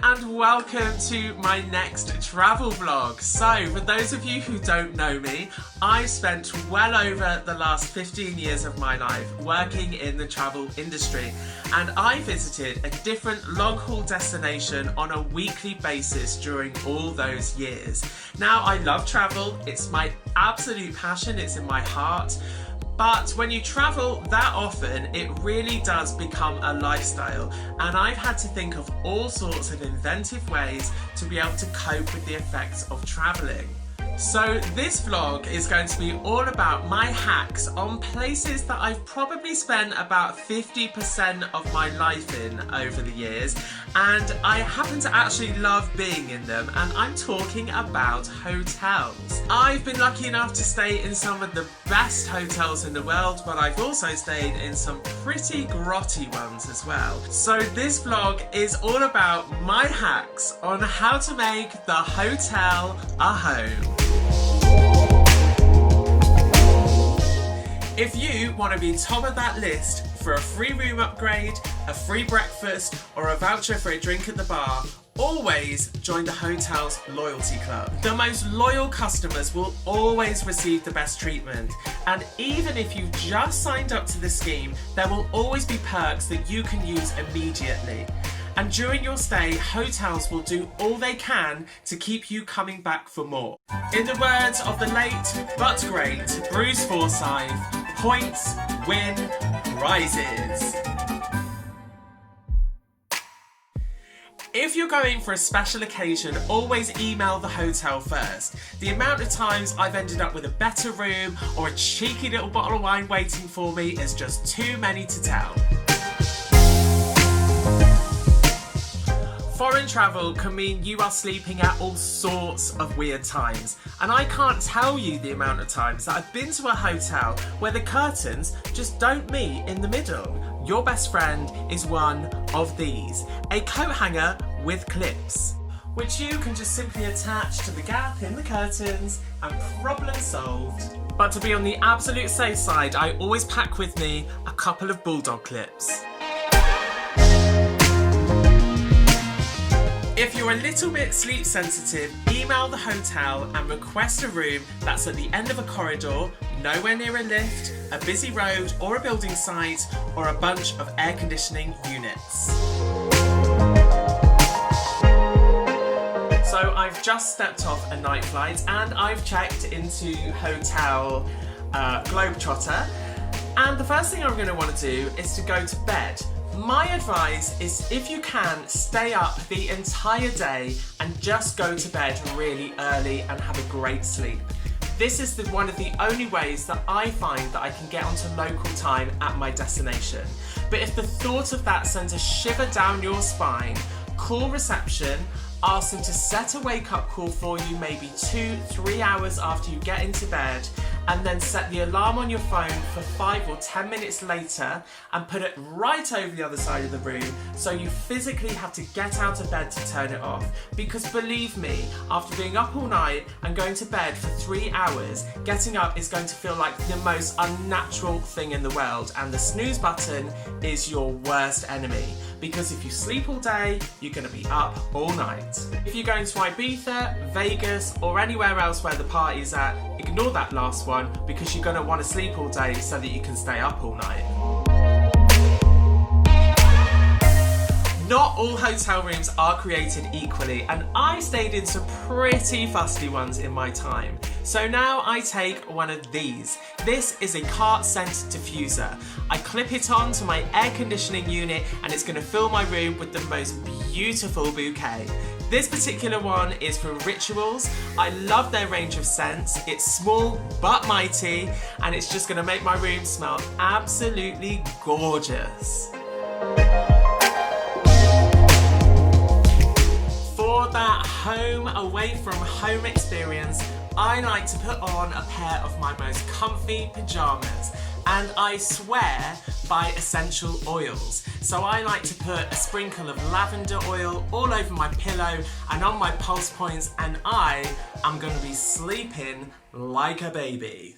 and welcome to my next travel vlog. So, for those of you who don't know me, I've spent well over the last 15 years of my life working in the travel industry, and I visited a different long-haul destination on a weekly basis during all those years. Now, I love travel, it's my absolute passion, it's in my heart. But when you travel that often, it really does become a lifestyle, and I've had to think of all sorts of inventive ways to be able to cope with the effects of travelling. So this vlog is going to be all about my hacks on places that I've probably spent about 50% of my life in over the years, and I happen to actually love being in them, and I'm talking about hotels. I've been lucky enough to stay in some of the best hotels in the world, but I've also stayed in some pretty grotty ones as well. So this vlog is all about my hacks on how to make the hotel a home. If you want to be top of that list for a free room upgrade, a free breakfast, or a voucher for a drink at the bar, always join the hotel's loyalty club. The most loyal customers will always receive the best treatment, and even if you've just signed up to the scheme, there will always be perks that you can use immediately. And during your stay, hotels will do all they can to keep you coming back for more. In the words of the late but great Bruce Forsyth, points win prizes. If you're going for a special occasion, always email the hotel first. The amount of times I've ended up with a better room or a cheeky little bottle of wine waiting for me is just too many to tell. Foreign travel can mean you are sleeping at all sorts of weird times, and I can't tell you the amount of times that I've been to a hotel where the curtains just don't meet in the middle. Your best friend is one of these, a coat hanger with clips, which you can just simply attach to the gap in the curtains and problem solved. But to be on the absolute safe side, I always pack with me a couple of bulldog clips. If you're a little bit sleep sensitive, email the hotel and request a room that's at the end of a corridor, nowhere near a lift, a busy road or a building site, or a bunch of air conditioning units. So I've just stepped off a night flight and I've checked into Hotel Globetrotter, and the first thing I'm going to want to do is to go to bed. My advice is, if you can, stay up the entire day and just go to bed really early and have a great sleep. This is one of the only ways that I find that I can get onto local time at my destination. But if the thought of that sends a shiver down your spine, call reception, ask them to set a wake-up call for you maybe 2-3 hours after you get into bed, and then set the alarm on your phone for 5 or 10 minutes later and put it right over the other side of the room, so you physically have to get out of bed to turn it off. Because believe me, after being up all night and going to bed for 3 hours, getting up is going to feel like the most unnatural thing in the world, and the snooze button is your worst enemy. Because if you sleep all day, you're going to be up all night. If you're going to Ibiza, Vegas, or anywhere else where the party's at, ignore that last one, because you're going to want to sleep all day so that you can stay up all night. Not all hotel rooms are created equally, and I stayed in some pretty fusty ones in my time. So now I take one of these. This is a cart scent diffuser. I clip it on to my air conditioning unit and it's going to fill my room with the most beautiful bouquet. This particular one is for rituals. I love their range of scents. It's small but mighty, and it's just going to make my room smell absolutely gorgeous. For that home away from home experience, I like to put on a pair of my most comfy pajamas, and I swear by essential oils. So I like to put a sprinkle of lavender oil all over my pillow and on my pulse points, and I am going to be sleeping like a baby.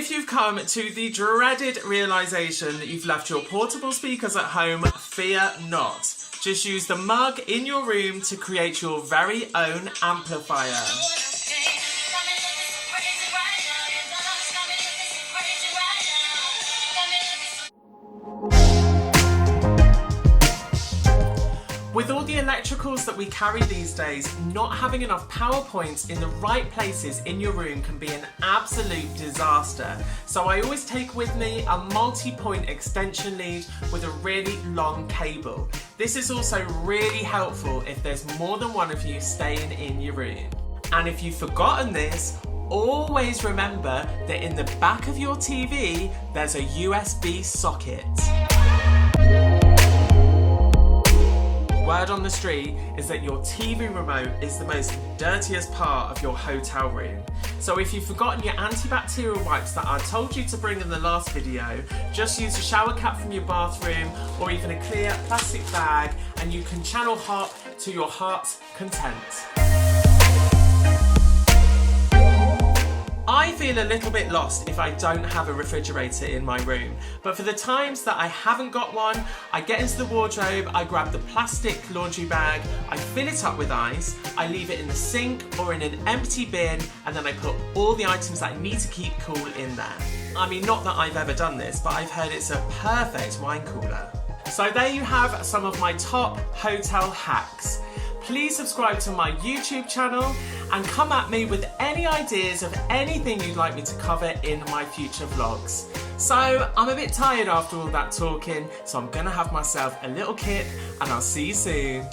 if you've come to the dreaded realisation that you've left your portable speakers at home, fear not. Just use the mug in your room to create your very own amplifier. With all the electricals that we carry these days, not having enough power points in the right places in your room can be an absolute disaster. So I always take with me a multi-point extension lead with a really long cable. This is also really helpful if there's more than one of you staying in your room. And if you've forgotten this, always remember that in the back of your TV, there's a USB socket. Word on the street is that your TV remote is the most dirtiest part of your hotel room. So if you've forgotten your antibacterial wipes that I told you to bring in the last video, just use a shower cap from your bathroom or even a clear plastic bag and you can channel hop to your heart's content. I feel a little bit lost if I don't have a refrigerator in my room, but for the times that I haven't got one, I get into the wardrobe, I grab the plastic laundry bag, I fill it up with ice, I leave it in the sink or in an empty bin, and then I put all the items that I need to keep cool in there. I mean, not that I've ever done this, but I've heard it's a perfect wine cooler. So there you have some of my top hotel hacks. Please subscribe to my YouTube channel and come at me with any ideas of anything you'd like me to cover in my future vlogs. So I'm a bit tired after all that talking, so I'm gonna have myself a little kip and I'll see you soon.